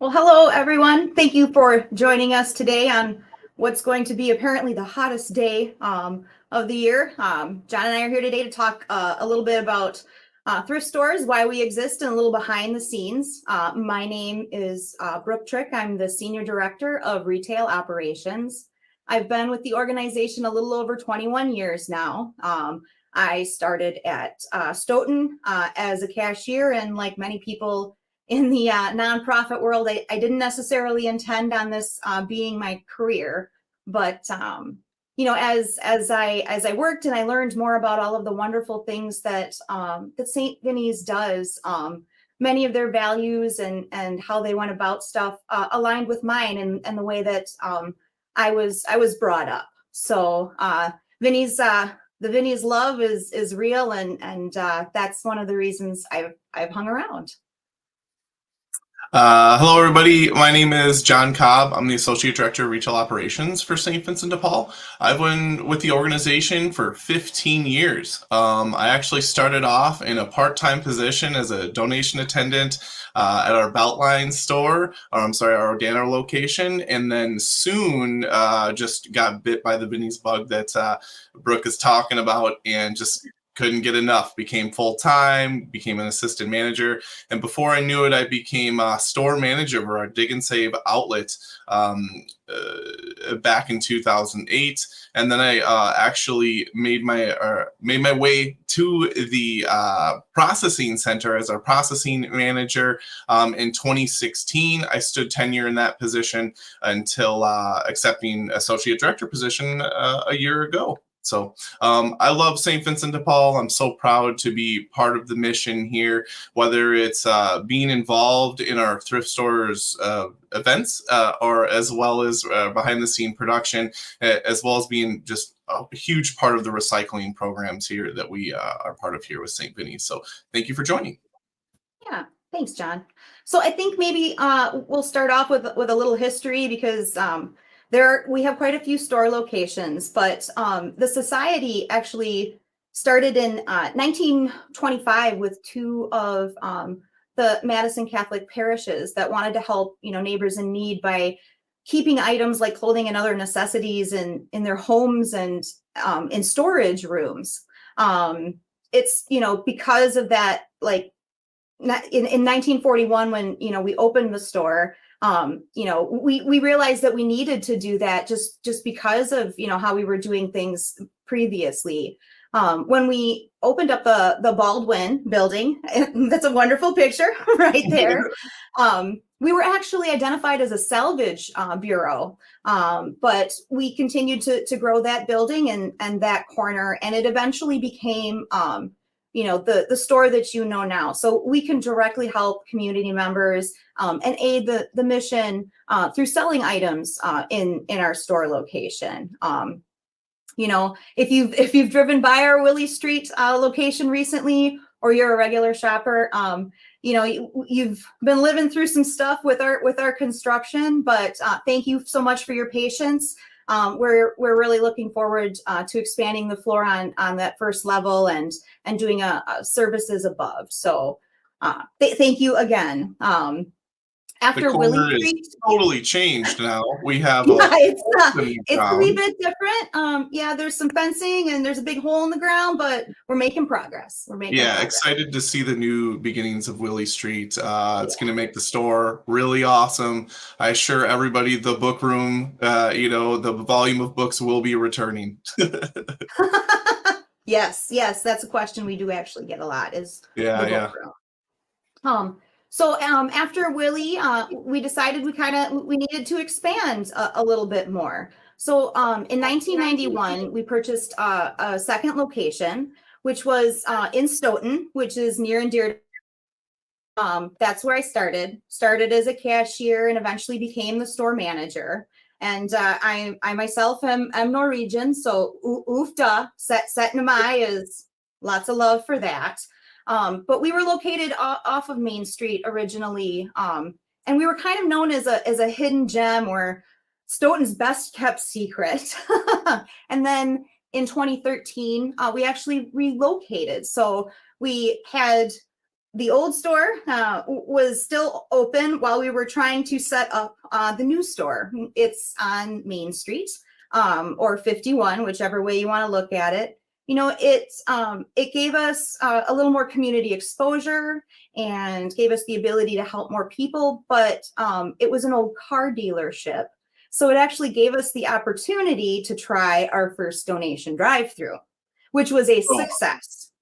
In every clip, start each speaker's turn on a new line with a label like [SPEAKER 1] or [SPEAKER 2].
[SPEAKER 1] Well, hello, everyone. Thank you for joining us today on what's going to be apparently the hottest day of the year. John and I are here today to talk a little bit about thrift stores, why we exist, and a little behind the scenes. My name is Brooke. I'm the Senior Director of Retail Operations. I've been with the organization a little over 21 years now. I started at Stoughton as a cashier, and like many people in the nonprofit world, I didn't necessarily intend on this being my career, but as I worked and I learned more about all of the wonderful things that St. Vinny's does, many of their values and how they went about stuff aligned with mine and the way that I was brought up. So Vinny's the Vinny's love is real, and that's one of the reasons I've hung around.
[SPEAKER 2] Hello, everybody. My name is John Cobb. I'm the Associate Director of Retail Operations for St. Vincent de Paul. I've been with the organization for 15 years. I actually started off in a part-time position as a donation attendant at our Beltline store, our Organo location, and then soon just got bit by the Vinny's bug that Brooke is talking about and just couldn't get enough, became full-time, became an assistant manager, and before I knew it, I became a store manager of our Dig and Save outlet back in 2008, and then I actually made my way to the processing center as our processing manager in 2016. I stood tenure in that position until accepting associate director position a year ago. So I love St. Vincent de Paul. I'm so proud to be part of the mission here, whether it's being involved in our thrift stores events or as well as behind the scene production, as well as being just a huge part of the recycling programs here that we are part of here with St. Vinny's. So thank you for joining.
[SPEAKER 1] Yeah, thanks, John. So I think maybe we'll start off with a little history because we have quite a few store locations, but the society actually started in 1925 with two of the Madison Catholic parishes that wanted to help neighbors in need by keeping items like clothing and other necessities in their homes and in storage rooms. It's because of that, like in 1941 when we opened the store. We realized that we needed to do that just because of how we were doing things previously. When we opened up the Baldwin building, that's a wonderful picture right there. We were actually identified as a salvage bureau, but we continued to grow that building and that corner, and it eventually became the store that now. So we can directly help community members and aid the mission through selling items in our store location. If you've driven by our Willie Street location recently, or you're a regular shopper, you've been living through some stuff with our construction. But thank you so much for your patience. We're really looking forward to expanding the floor on that first level and doing services above. So thank you again. After
[SPEAKER 2] the
[SPEAKER 1] Willie
[SPEAKER 2] corner
[SPEAKER 1] Street,
[SPEAKER 2] is totally changed now. We have
[SPEAKER 1] it's a wee bit different. There's some fencing and there's a big hole in the ground, but we're making progress.
[SPEAKER 2] Excited to see the new beginnings of Willie Street. It's going to make the store really awesome. I assure everybody the book room, the volume of books will be returning.
[SPEAKER 1] Yes, that's a question we do actually get a lot is the book room. So after Willie, we decided we needed to expand a little bit more. So in 1991, we purchased a second location, which was in Stoughton, which is near and dear. That's where I started as a cashier and eventually became the store manager. And I myself am Norwegian, so ufta, set namai is lots of love for that. But we were located off of Main Street originally, and we were kind of known as a hidden gem or Stoughton's best kept secret. And then in 2013, we actually relocated. So we had the old store was still open while we were trying to set up the new store. It's on Main Street, or 51, whichever way you want to look at it. You know, it gave us a little more community exposure and gave us the ability to help more people, but it was an old car dealership. So it actually gave us the opportunity to try our first donation drive-through, which was a success.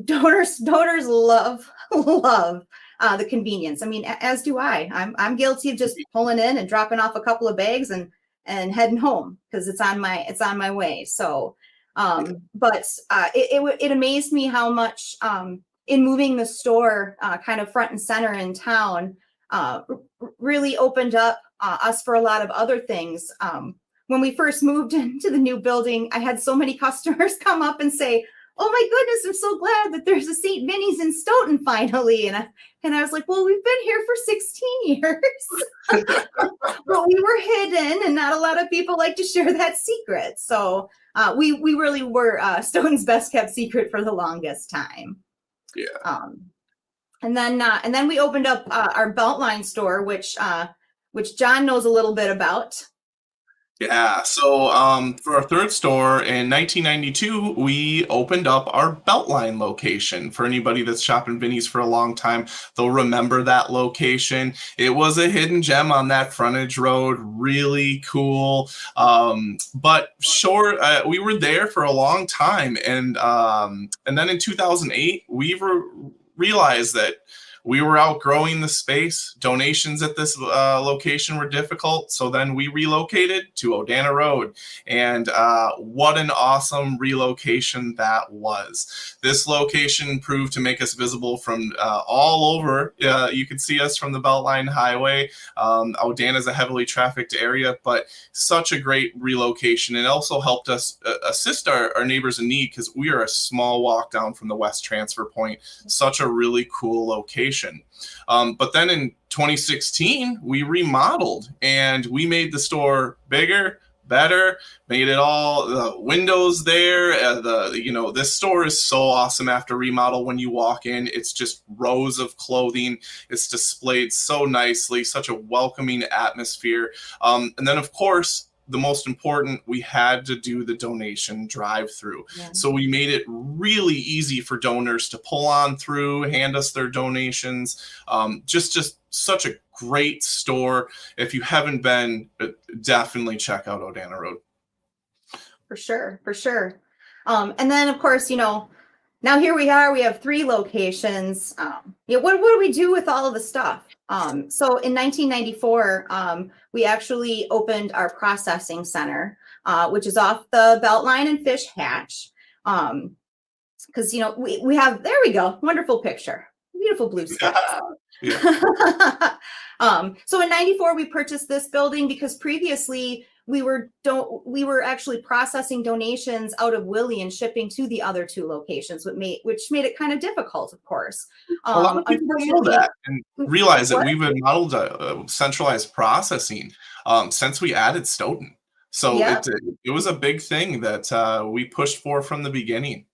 [SPEAKER 1] Donors love the convenience. I mean, as do I. I'm guilty of just pulling in and dropping off a couple of bags and heading home because it's on my way. So, but it amazed me how much in moving the store kind of front and center in town really opened up us for a lot of other things. When we first moved into the new building, I had so many customers come up and say, "Oh my goodness, I'm so glad that there's a St. Vinny's in Stoughton finally." And I was like, "Well, we've been here for 16 years." But we were hidden and not a lot of people like to share that secret. So we really were Stoughton's best kept secret for the longest time.
[SPEAKER 2] Yeah.
[SPEAKER 1] And then we opened up our Beltline store, which John knows a little bit about.
[SPEAKER 2] Yeah, so for our third store in 1992, we opened up our Beltline location. For anybody that's shopping Vinny's for a long time, they'll remember that location. It was a hidden gem on that frontage road, really cool. But sure, we were there for a long time, and then in 2008, we realized that we were outgrowing the space. Donations at this location were difficult, so then we relocated to Odana Road. And what an awesome relocation that was. This location proved to make us visible from all over. You could see us from the Beltline Highway. Odana is a heavily trafficked area, but such a great relocation. It also helped us assist our neighbors in need because we are a small walk down from the West Transfer Point. Such a really cool location. But then in 2016, we remodeled and we made the store bigger, better, made it all the windows there. This store is so awesome after remodel. When you walk in, it's just rows of clothing. It's displayed so nicely, such a welcoming atmosphere. And then, of course, the most important, we had to do the donation drive-through. Yeah. So we made it really easy for donors to pull on through, hand us their donations. Just such a great store. If you haven't been, definitely check out Odana Road.
[SPEAKER 1] For sure. And then, of course, now here we are. We have 3 locations. What do we do with all of the stuff? So in 1994, we actually opened our processing center, which is off the Beltline and Fish Hatch. Because we have, there we go, wonderful picture, beautiful blue sky. Yeah. So in 94, we purchased this building because previously we were actually processing donations out of Willie and shipping to the other 2 locations, which made it kind of difficult, of course.
[SPEAKER 2] A lot of people don't know that and realize that we've been modeled centralized processing since we added Stoughton. So it was a big thing that we pushed for from the beginning.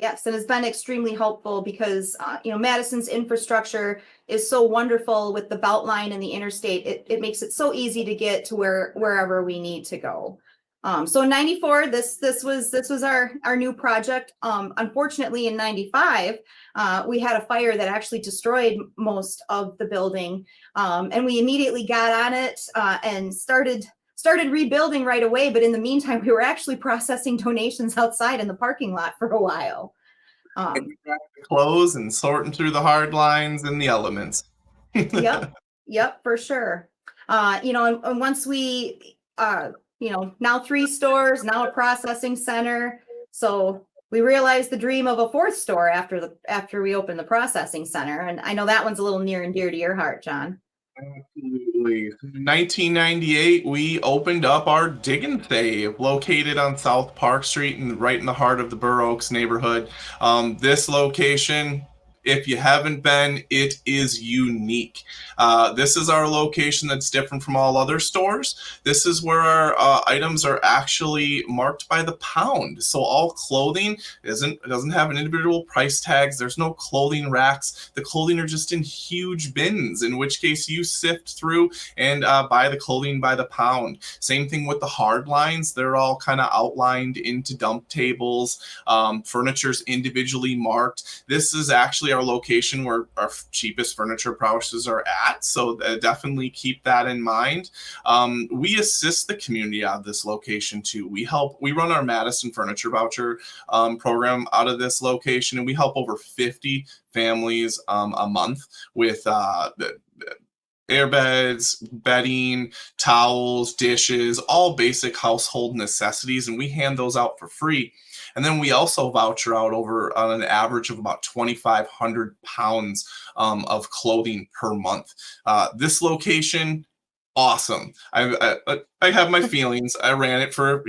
[SPEAKER 1] Yes, and it's been extremely helpful because, Madison's infrastructure is so wonderful with the Beltline and the interstate. It makes it so easy to get to wherever we need to go. So in 94, this was our new project. Unfortunately, in 95, we had a fire that actually destroyed most of the building. And we immediately got on it and started rebuilding right away. But in the meantime, we were actually processing donations outside in the parking lot for a while.
[SPEAKER 2] Clothes and sorting through the hard lines and the elements.
[SPEAKER 1] Yep, for sure. And once we, now 3 stores, now a processing center. So we realized the dream of a 4th store after we opened the processing center. And I know that one's a little near and dear to your heart, John.
[SPEAKER 2] Absolutely. In 1998, we opened up our Dig and Save, located on South Park Street and right in the heart of the Burr Oaks neighborhood. This location If you haven't been, it is unique. This is our location that's different from all other stores. This is where our items are actually marked by the pound. So all clothing doesn't have an individual price tags. There's no clothing racks. The clothing are just in huge bins, in which case you sift through and buy the clothing by the pound. Same thing with the hard lines. They're all kind of outlined into dump tables. Furniture's individually marked. This is actually our location where our cheapest furniture prices are at. So definitely keep that in mind. We assist the community out of this location too. We run our Madison furniture voucher program out of this location, and we help over 50 families a month with airbeds, bedding, towels, dishes, all basic household necessities, and we hand those out for free. And then we also voucher out over on an average of about 2,500 pounds of clothing per month. This location, awesome. I have my feelings. I ran it for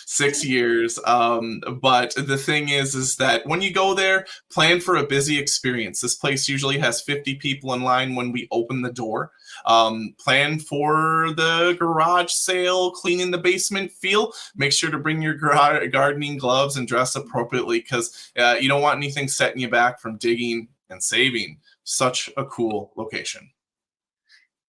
[SPEAKER 2] 6 years, but the thing is that when you go there, plan for a busy experience. This place usually has 50 people in line when we open the door. Plan for the garage sale, cleaning the basement feel. Make sure to bring your gardening gloves and dress appropriately, because you don't want anything setting you back from digging and saving. Such a cool location.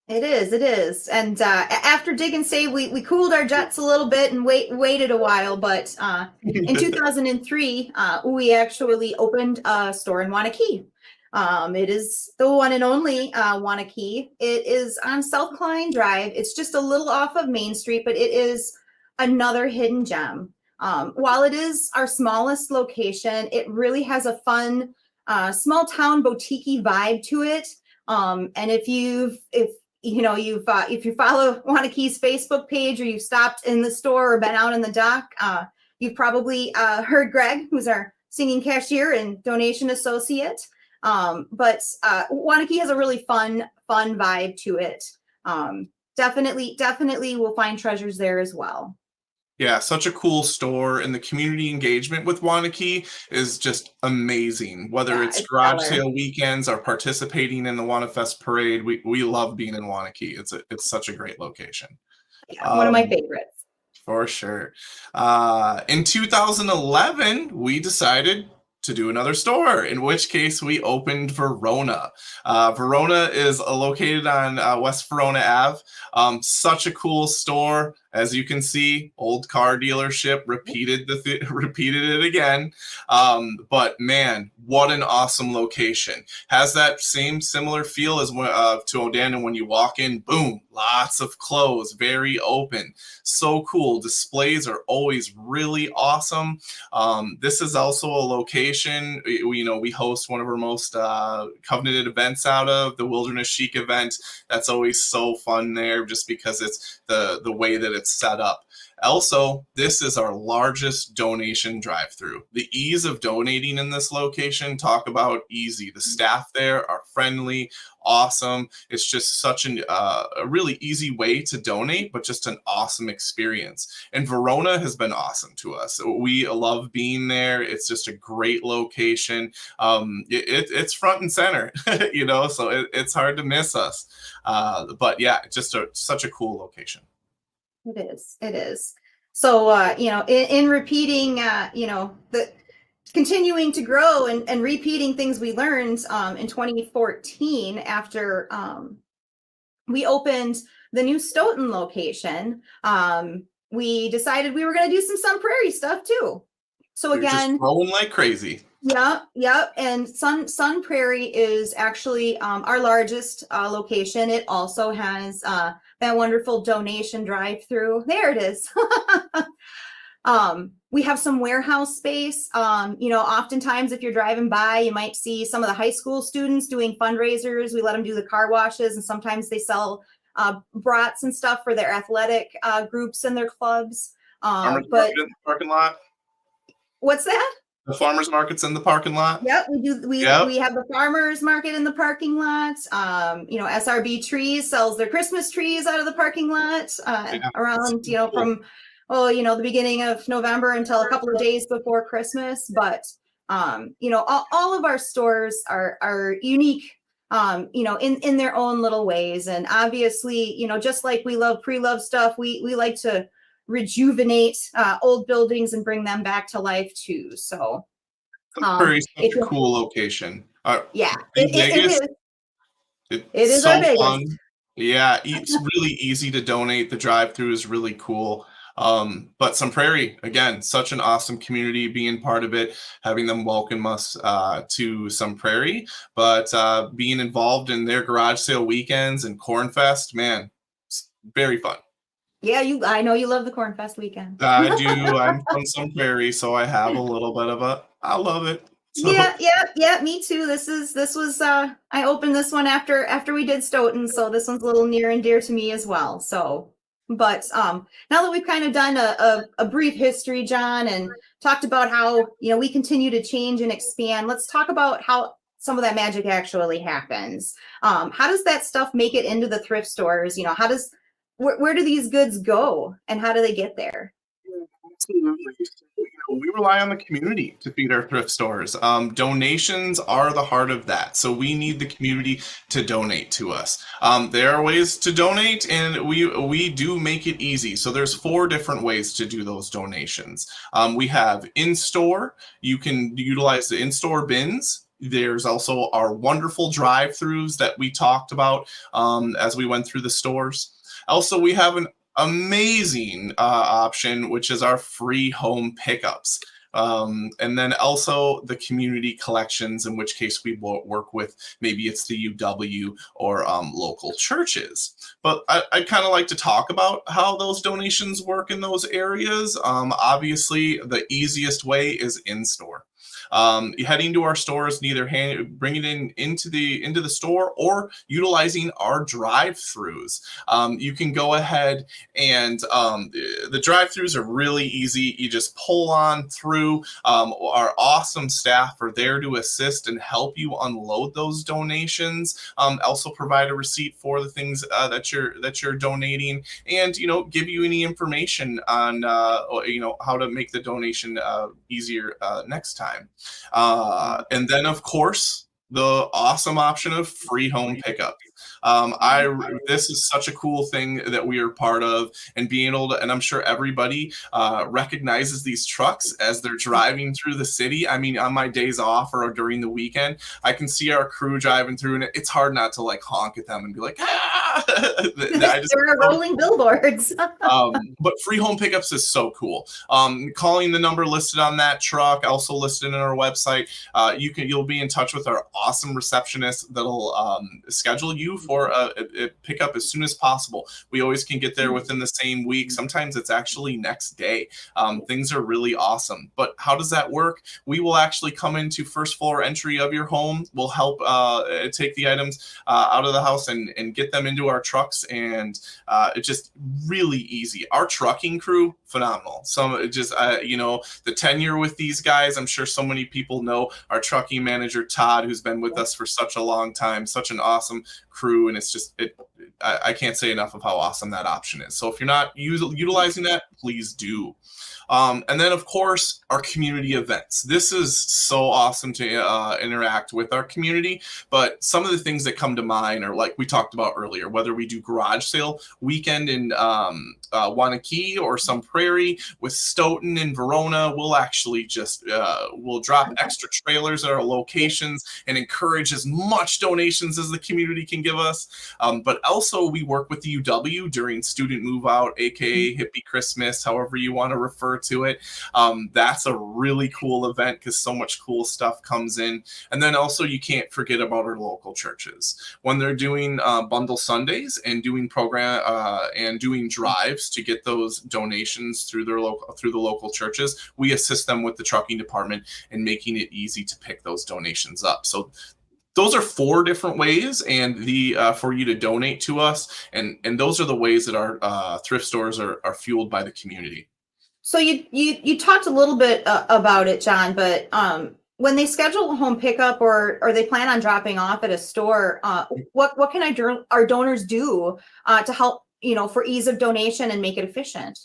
[SPEAKER 1] It is. And after Dig and Save, we cooled our jets a little bit and waited a while. But in 2003, we actually opened a store in Wanakee. It is the one and only Wanakee. It is on South Klein Drive. It's just a little off of Main Street, but it is another hidden gem. While it is our smallest location, it really has a fun small town boutique-y vibe to it. And if you follow Wanakee's Facebook page, or you've stopped in the store or been out in the dock, you've probably heard Greg, who's our singing cashier and donation associate. But Wanakee has a really fun vibe to it. Definitely we'll find treasures there as well.
[SPEAKER 2] Yeah, such a cool store, and the community engagement with Wanakee is just amazing. Whether it's garage sale weekends or participating in the WanaFest parade, we love being in Wanakee. It's such a great location.
[SPEAKER 1] Yeah, one of my favorites.
[SPEAKER 2] For sure. In 2011, we decided to do another store, in which case we opened Verona. Verona is located on West Verona Ave. Such a cool store. As you can see, old car dealership, repeated it again. But man, what an awesome location. Has that same similar feel as to O'Dannel. When you walk in, boom, lots of clothes, very open. So cool. Displays are always really awesome. This is also a location, we host one of our most coveted events out of, the Wilderness Chic event. That's always so fun there, just because it's the way that it's set up. Also, this is our largest donation drive-through. The ease of donating in this location, talk about easy. The staff there are friendly, awesome. It's just such a really easy way to donate, but just an awesome experience. And Verona has been awesome to us. We love being there. It's just a great location. It's front and center, so it's hard to miss us. But yeah, just such a cool location.
[SPEAKER 1] It is. So, in repeating, the continuing to grow and repeating things we learned in 2014 after we opened the new Stoughton location, we decided we were going to do some Sun Prairie stuff too. So again,
[SPEAKER 2] just growing like crazy.
[SPEAKER 1] Yeah. And Sun Prairie is actually our largest location. It also has that wonderful donation drive-through. There it is. We have some warehouse space. Oftentimes if you're driving by, you might see some of the high school students doing fundraisers. We let them do the car washes, and sometimes they sell brats and stuff for their athletic groups and their clubs.
[SPEAKER 2] But in the parking lot.
[SPEAKER 1] What's that?
[SPEAKER 2] The farmers market's in the parking lot.
[SPEAKER 1] Yep, we do. We have the farmers market in the parking lot. SRB Trees sells their Christmas trees out of the parking lot around, from the beginning of November until a couple of days before Christmas. But All of our stores are unique, in their own little ways. And obviously, just like we love pre-loved stuff, we like to rejuvenate old buildings and bring them back to life too. So,
[SPEAKER 2] Prairie is such
[SPEAKER 1] if
[SPEAKER 2] a
[SPEAKER 1] you,
[SPEAKER 2] cool location.
[SPEAKER 1] yeah,
[SPEAKER 2] In
[SPEAKER 1] it
[SPEAKER 2] Vegas,
[SPEAKER 1] is. It
[SPEAKER 2] it's
[SPEAKER 1] is our
[SPEAKER 2] so
[SPEAKER 1] biggest.
[SPEAKER 2] fun. Yeah, it's really easy to donate. The drive-through is really cool. But Some Prairie, again, such an awesome community, being part of it, having them welcome us to Some Prairie, but being involved in their garage sale weekends and Corn Fest, man, it's very fun.
[SPEAKER 1] Yeah, I know you love the Corn Fest weekend.
[SPEAKER 2] I do. I'm from Some Prairie, so I have a little bit of I love it. So
[SPEAKER 1] Yeah, me too. This was I opened this one after we did Stoughton, so this one's a little near and dear to me as well. So, but now that we've kind of done a brief history, John, and talked about how, we continue to change and expand, let's talk about how some of that magic actually happens. How does that stuff make it into the thrift stores? Where do these goods go and how do they get there?
[SPEAKER 2] absolutely. We rely on the community to feed our thrift stores. Donations are the heart of that. So we need the community to donate to us. There are ways to donate, and we do make it easy. So there's 4 different ways to do those donations. We have in-store. You can utilize the in-store bins. There's also our wonderful drive-throughs that we talked about as we went through the stores. Also, we have an amazing option, which is our free home pickups. And then also the community collections, in which case we work with, maybe it's the UW or local churches. But I'd kind of like to talk about how those donations work in those areas. Obviously, the easiest way is in-store. Heading to our stores and either bring it into the store or utilizing our drive-throughs. You can go ahead and the drive-throughs are really easy. You just pull on through. Our awesome staff are there to assist and help you unload those donations. Also provide a receipt for the things that you're donating, and give you any information on how to make the donation easier next time. And then, of course, the awesome option of free home pickup. This is such a cool thing that we are part of, and being able to, and I'm sure everybody recognizes these trucks as they're driving through the city. I mean, on my days off or during the weekend, I can see our crew driving through, and it's hard not to like honk at them and be like, ah!
[SPEAKER 1] There are rolling billboards.
[SPEAKER 2] But free home pickups is so cool. Calling the number listed on that truck, also listed on our website, you'll be in touch with our awesome receptionist that'll schedule you for a pickup as soon as possible. We always can get there within the same week. Sometimes it's actually next day. Things are really awesome. But how does that work? We will actually come into first floor entry of your home. We'll help take the items out of the house and get them into our trucks. And it's just really easy. Our trucking crew, phenomenal. The tenure with these guys, I'm sure so many people know our trucking manager, Todd, who's been with us for such a long time, such an awesome crew. And it's just, I can't say enough of how awesome that option is. So if you're not utilizing that, please do. And then, of course, our community events. This is so awesome to interact with our community. But some of the things that come to mind are like we talked about earlier, whether we do garage sale weekend in Wanakee or Some Prairie with Stoughton and Verona, we'll actually just we'll drop extra trailers at our locations and encourage as much donations as the community can give us. But also we work with the UW during student move out, aka Hippie Christmas, however you want to refer to it. That's a really cool event because so much cool stuff comes in. And then also you can't forget about our local churches when they're doing bundle Sundays and doing program and doing drives to get those donations through the local churches. We assist them with the trucking department and making it easy to pick those donations up. So those are 4 different ways, and for you to donate to us, and those are the ways that our thrift stores are fueled by the community.
[SPEAKER 1] So you talked a little bit about it, John, but when they schedule a home pickup or they plan on dropping off at a store, what can our donors do to help, for ease of donation and make it efficient?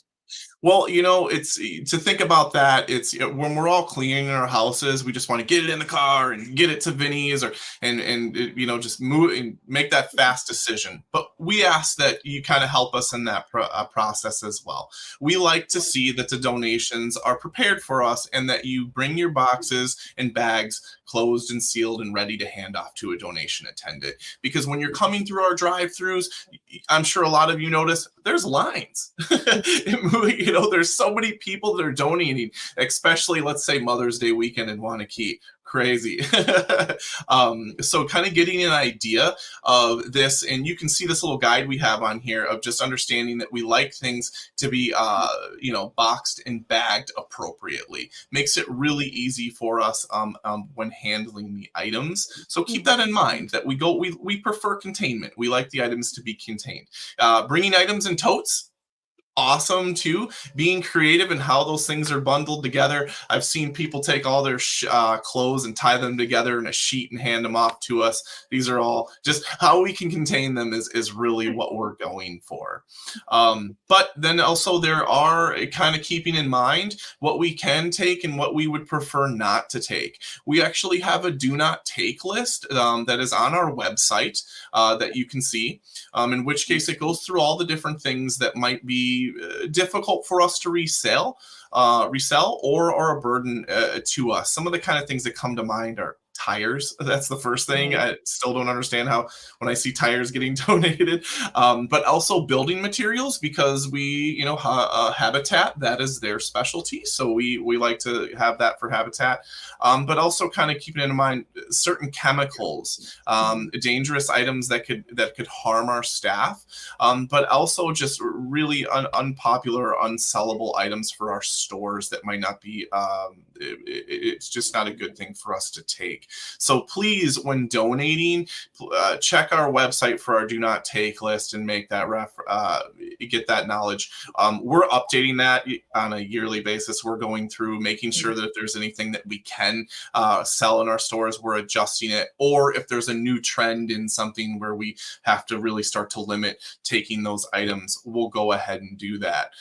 [SPEAKER 2] Well, it's to think about that. It's when we're all cleaning our houses, we just want to get it in the car and get it to Vinny's, or and just move and make that fast decision. But we ask that you kind of help us in that process as well. We like to see that the donations are prepared for us and that you bring your boxes and bags closed and sealed and ready to hand off to a donation attendant. Because when you're coming through our drive-throughs, I'm sure a lot of you notice there's lines. There's so many people that are donating, especially let's say Mother's Day weekend in Wanakee. Crazy. So kind of getting an idea of this, and you can see this little guide we have on here of just understanding that we like things to be, boxed and bagged appropriately. Makes it really easy for us when handling the items. So keep that in mind that we prefer containment. We like the items to be contained. Bringing items in totes, awesome too. Being creative in how those things are bundled together. I've seen people take all their clothes and tie them together in a sheet and hand them off to us. These are all just how we can contain them is really what we're going for. But then also there are kind of keeping in mind what we can take and what we would prefer not to take. We actually have a do not take list that is on our website that you can see, in which case it goes through all the different things that might be difficult for us to resell or are a burden to us. Some of the kind of things that come to mind are tires. That's the first thing. I still don't understand how when I see tires getting donated, but also building materials, because we, Habitat, that is their specialty. So we like to have that for Habitat, but also kind of keeping in mind certain chemicals, dangerous items that could harm our staff, but also just really unpopular, unsellable items for our stores that might not be, it's just not a good thing for us to take. So please, when donating, check our website for our do not take list and make that get that knowledge. We're updating that on a yearly basis. We're going through making sure that if there's anything that we can sell in our stores, we're adjusting it. Or if there's a new trend in something where we have to really start to limit taking those items, we'll go ahead and do that.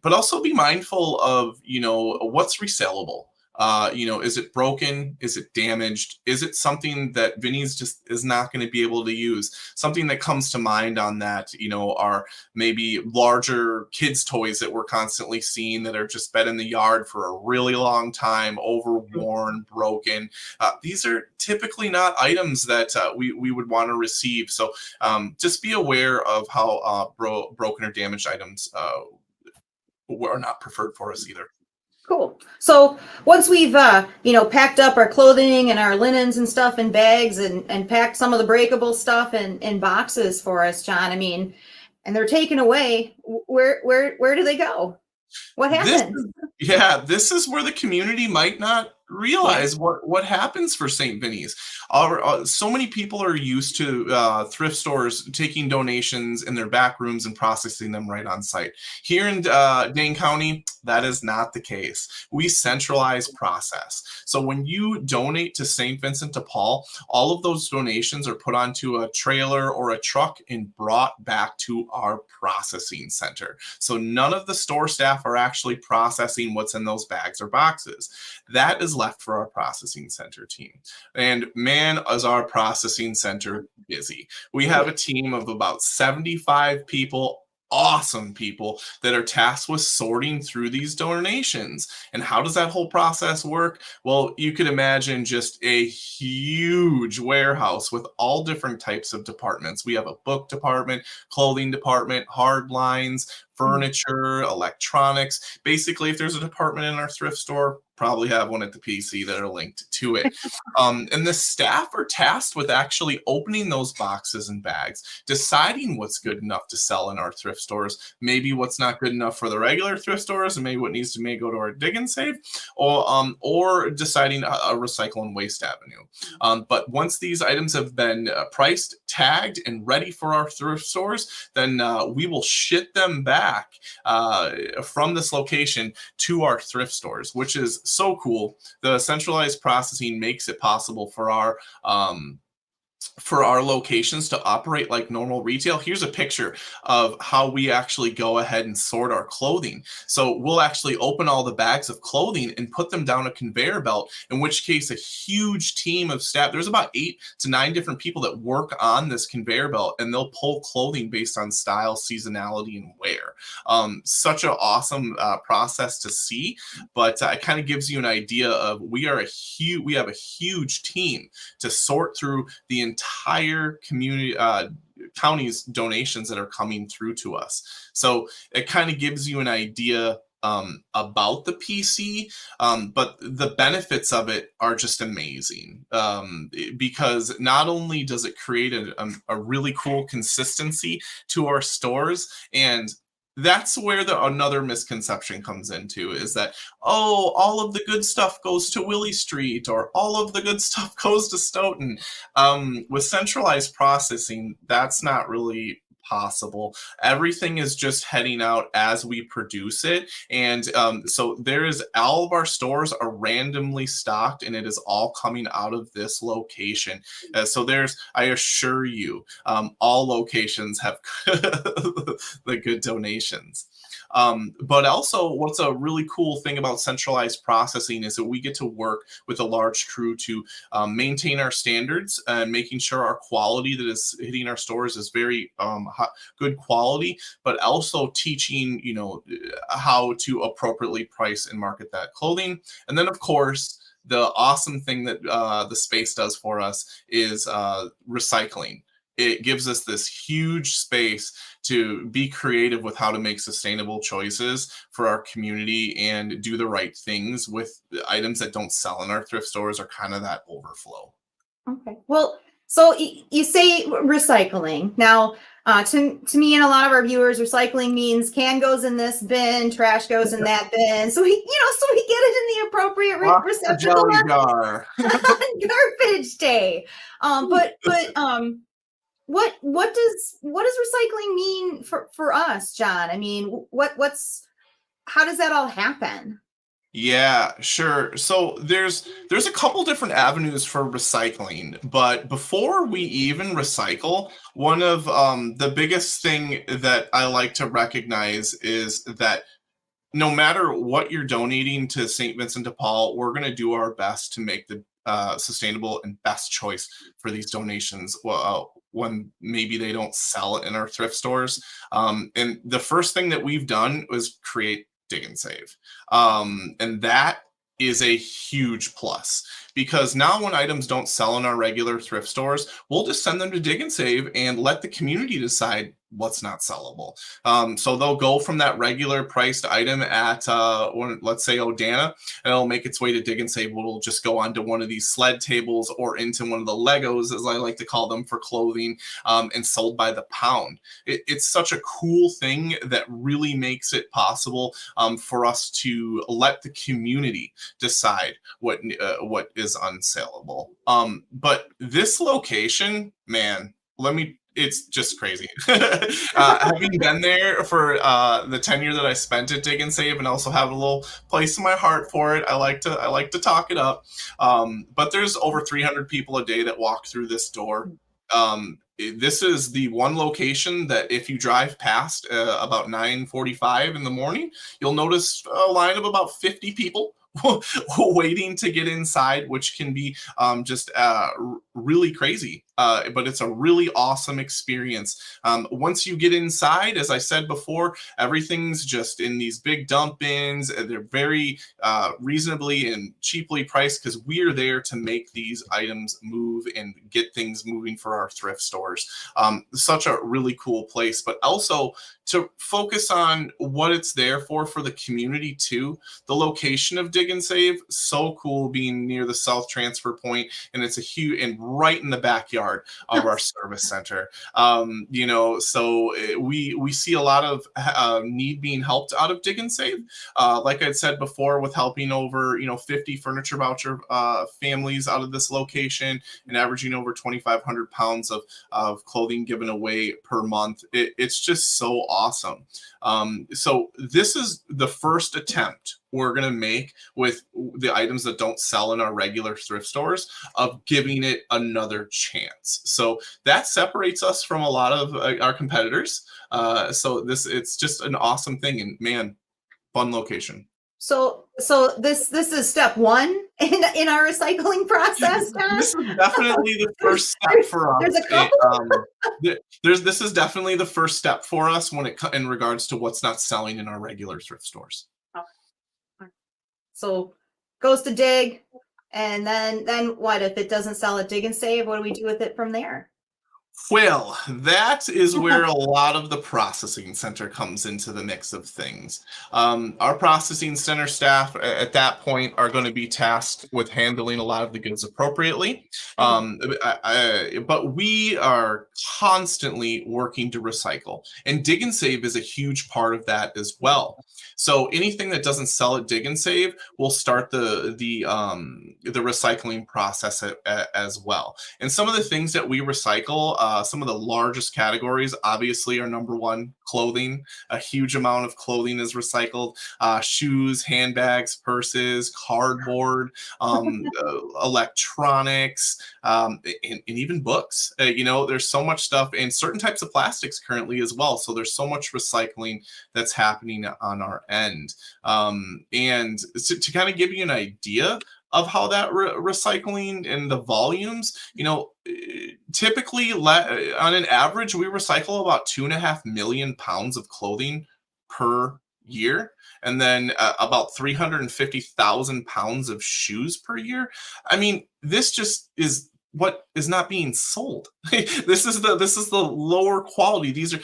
[SPEAKER 2] But also be mindful of, what's resellable. Is it broken? Is it damaged? Is it something that Vinny's just is not going to be able to use? Something that comes to mind on that, are maybe larger kids' toys that we're constantly seeing that are just been in the yard for a really long time, overworn, broken. These are typically not items that we would want to receive. So just be aware of how broken or damaged items are not preferred for us either.
[SPEAKER 1] Cool. So once we've, packed up our clothing and our linens and stuff in bags and packed some of the breakable stuff in boxes for us, John, and they're taken away, where do they go? What happens?
[SPEAKER 2] This is where the community might not realize what happens for St. Vinny's. So many people are used to thrift stores taking donations in their back rooms and processing them right on site. Here in Dane County, that is not the case. We centralize process. So when you donate to St. Vincent de Paul, all of those donations are put onto a trailer or a truck and brought back to our processing center. So none of the store staff are actually processing what's in those bags or boxes. That is left for our processing center team. And man, is our processing center busy. We have a team of about 75 people, awesome people that are tasked with sorting through these donations. And how does that whole process work? Well, you could imagine just a huge warehouse with all different types of departments. We have a book department, clothing department, hard lines, furniture, electronics. Basically, if there's a department in our thrift store, probably have one at the PC that are linked to it. And the staff are tasked with actually opening those boxes and bags, deciding what's good enough to sell in our thrift stores, maybe what's not good enough for the regular thrift stores, and maybe what needs to go to our dig and save, or deciding a recycle and waste avenue. But once these items have been priced, tagged, and ready for our thrift stores, then we will ship them back from this location to our thrift stores, which is so cool. The centralized processing makes it possible for our for our locations to operate like normal retail. Here's a picture of how we actually go ahead and sort our clothing. So we'll actually open all the bags of clothing and put them down a conveyor belt, in which case a huge team of staff, there's about 8 to 9 different people that work on this conveyor belt, and they'll pull clothing based on style, seasonality, and wear. Such an awesome process to see, but it kind of gives you an idea of we have a huge team to sort through the entire community, county's donations that are coming through to us. So it kind of gives you an idea about the PC, but the benefits of it are just amazing, because not only does it create a really cool consistency to our stores, and that's where another misconception comes into, is that, oh, all of the good stuff goes to Willie Street, or all of the good stuff goes to Stoughton. With centralized processing, that's not really possible. Everything is just heading out as we produce it, and so all of our stores are randomly stocked, and it is all coming out of this location. So I assure you, all locations have the good donations. But also, what's a really cool thing about centralized processing is that we get to work with a large crew to maintain our standards and making sure our quality that is hitting our stores is very good quality, but also teaching, how to appropriately price and market that clothing. And then, of course, the awesome thing that the space does for us is recycling. It gives us this huge space to be creative with how to make sustainable choices for our community and do the right things with items that don't sell in our thrift stores, or kind of that overflow.
[SPEAKER 1] Okay. Well, so you say recycling. Now, to me and a lot of our viewers, recycling means can goes in this bin, trash goes in that bin. So we get it in the appropriate receptacle
[SPEAKER 2] Jelly jar.
[SPEAKER 1] on garbage day. But what does recycling mean for us, John? I mean, how does that all happen?
[SPEAKER 2] Yeah, sure. So there's a couple different avenues for recycling, but before we even recycle, one of the biggest thing that I like to recognize is that no matter what you're donating to St. Vincent de Paul, we're going to do our best to make the sustainable and best choice for these donations. When maybe they don't sell in our thrift stores. And the first thing that we've done was create Dig and Save. And that is a huge plus, because now when items don't sell in our regular thrift stores, we'll just send them to Dig and Save and let the community decide what's not sellable. So they'll go from that regular priced item at, let's say, Odana, and it'll make its way to Dig and Save. It'll just go onto one of these sled tables or into one of the Legos, as I like to call them, for clothing, and sold by the pound. It's such a cool thing that really makes it possible for us to let the community decide what is unsellable. But this location, man, it's just crazy. Having been there for the tenure that I spent at Dig and Save, and also have a little place in my heart for it, I like to talk it up. But there's over 300 people a day that walk through this door. This is the one location that if you drive past about 9:45 in the morning, you'll notice a line of about 50 people waiting to get inside, which can be just really crazy. But it's a really awesome experience. Once you get inside, as I said before, everything's just in these big dump bins. They're very reasonably and cheaply priced, because we are there to make these items move and get things moving for our thrift stores. Such a really cool place, but also to focus on what it's there for the community too. The location of Dig and Save, so cool, being near the South Transfer Point, and it's a huge, and right in the backyard of our service center. So we see a lot of need being helped out of Dig and Save. Like I said before, with helping over 50 furniture voucher families out of this location, and averaging over 2,500 pounds of clothing given away per month. It's just so awesome. So this is the first attempt we're going to make with the items that don't sell in our regular thrift stores, of giving it another chance. So that separates us from a lot of our competitors. So it's just an awesome thing, and man, fun location.
[SPEAKER 1] So this is step one in our recycling process, John.
[SPEAKER 2] This is definitely the first step for us.
[SPEAKER 1] There's a couple.
[SPEAKER 2] This is definitely the first step for us when it in regards to what's not selling in our regular thrift stores.
[SPEAKER 1] So goes to dig, and then what if it doesn't sell at Dig and Save? What do we do with it from there?
[SPEAKER 2] Well, that is where a lot of the processing center comes into the mix of things. Our processing center staff at that point are going to be tasked with handling a lot of the goods appropriately. But we are constantly working to recycle, and Dig and Save is a huge part of that as well. So anything that doesn't sell at Dig and Save will start the recycling process as well. And some of the things that we recycle, some of the largest categories obviously are number one, clothing. A huge amount of clothing is recycled. Shoes, handbags, purses, cardboard, electronics, and even books. There's so much stuff, and certain types of plastics currently as well. So there's so much recycling that's happening on our end. And to kind of give you an idea of how that recycling and the volumes, typically on an average, we recycle about 2.5 million pounds of clothing per year, and then about 350,000 pounds of shoes per year. I mean, this just is what is not being sold. This is the lower quality. These are,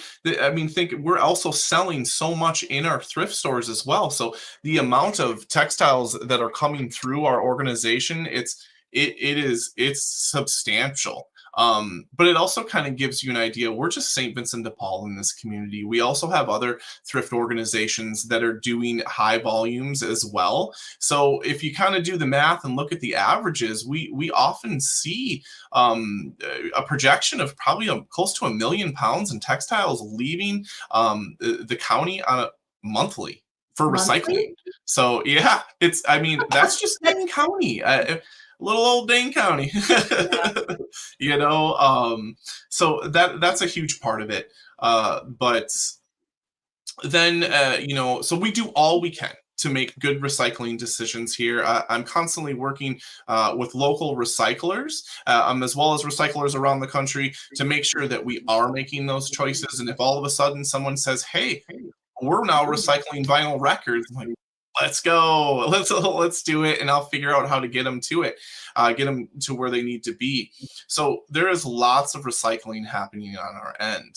[SPEAKER 2] think we're also selling so much in our thrift stores as well. So the amount of textiles that are coming through our organization, it's substantial. But it also kind of gives you an idea. We're just St. Vincent de Paul in this community. We also have other thrift organizations that are doing high volumes as well. So if you kind of do the math and look at the averages, we often see a projection of probably close to 1 million pounds in textiles leaving the county on a monthly for recycling. So yeah, that's just Dane County. Little old Dane County. So that's a huge part of it. But then, so we do all we can to make good recycling decisions here. I'm constantly working with local recyclers, as well as recyclers around the country, to make sure that we are making those choices. And if all of a sudden someone says, hey, we're now recycling vinyl records, I'm like, let's go, let's do it, and I'll figure out how to get them to it, get them to where they need to be. So there is lots of recycling happening on our end.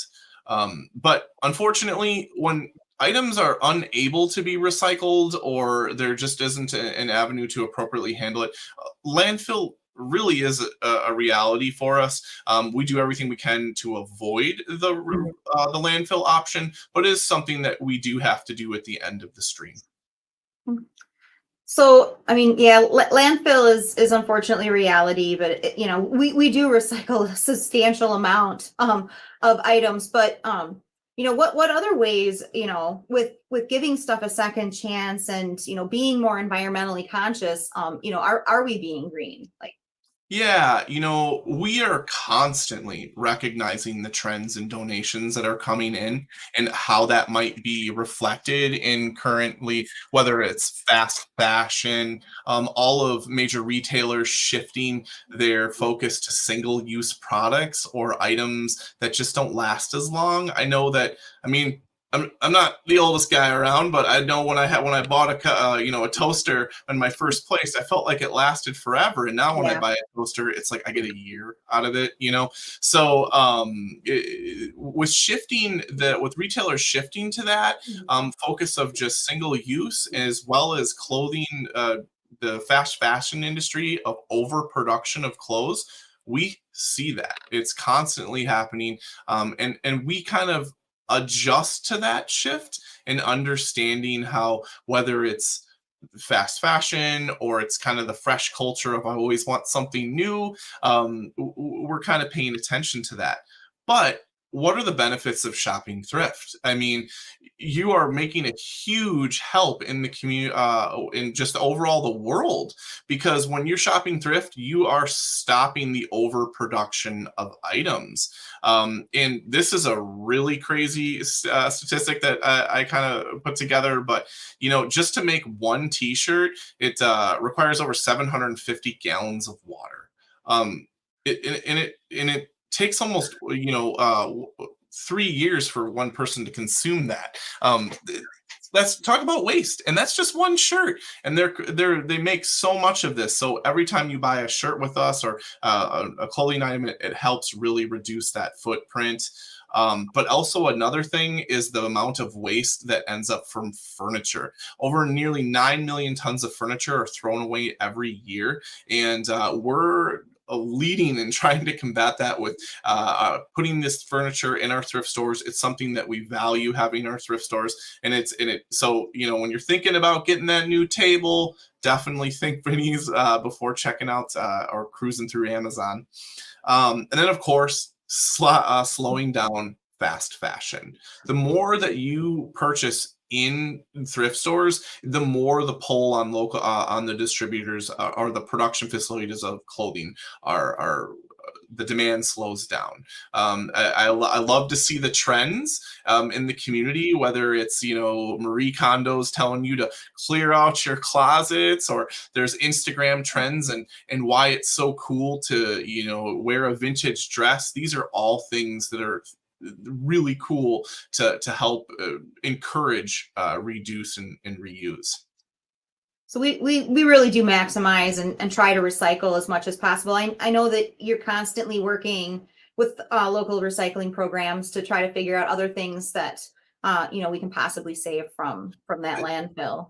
[SPEAKER 2] But unfortunately, when items are unable to be recycled, or there just isn't an avenue to appropriately handle it, landfill really is a reality for us. We do everything we can to avoid the landfill option, but it is something that we do have to do at the end of the stream.
[SPEAKER 1] So, landfill is unfortunately reality, but we do recycle a substantial amount of items. But what other ways, with giving stuff a second chance and being more environmentally conscious, are we being green?
[SPEAKER 2] Yeah, we are constantly recognizing the trends and donations that are coming in, and how that might be reflected in currently, whether it's fast fashion, all of major retailers shifting their focus to single-use products or items that just don't last as long. I know that, I'm not the oldest guy around, but I know when I bought a toaster in my first place, I felt like it lasted forever. And now when I buy a toaster, it's like I get a year out of it. So with retailers shifting to that focus of just single use, as well as clothing, the fast fashion industry of overproduction of clothes, we see that it's constantly happening, and we kind of adjust to that shift, and understanding how, whether it's fast fashion or it's kind of the fresh culture of I always want something new, we're kind of paying attention to that. But what are the benefits of shopping thrift? I mean, you are making a huge help in the community, in just overall the world, because when you're shopping thrift, you are stopping the overproduction of items. And this is a really crazy statistic that I kind of put together, but just to make one T-shirt, it requires over 750 gallons of water. And it takes almost 3 years for one person to consume that. Let's talk about waste, and that's just one shirt, and they make so much of this. So every time you buy a shirt with us or a clothing item, it helps really reduce that footprint. But also another thing is the amount of waste that ends up from furniture. Over nearly 9 million tons of furniture are thrown away every year, and we're leading and trying to combat that with putting this furniture in our thrift stores. It's something that we value having in our thrift stores, and so when you're thinking about getting that new table, definitely think Vinny's before checking out or cruising through Amazon. And then of course, slowing down fast fashion. The more that you purchase in thrift stores, the more the pull on local on the distributors or the production facilities of clothing are the demand slows down. I love to see the trends in the community, whether it's Marie Kondo's telling you to clear out your closets, or there's Instagram trends and why it's so cool to wear a vintage dress. These are all things that are really cool to help encourage reduce and reuse.
[SPEAKER 1] So we really do maximize and try to recycle as much as possible. I know that you're constantly working with local recycling programs to try to figure out other things that we can possibly save from that landfill.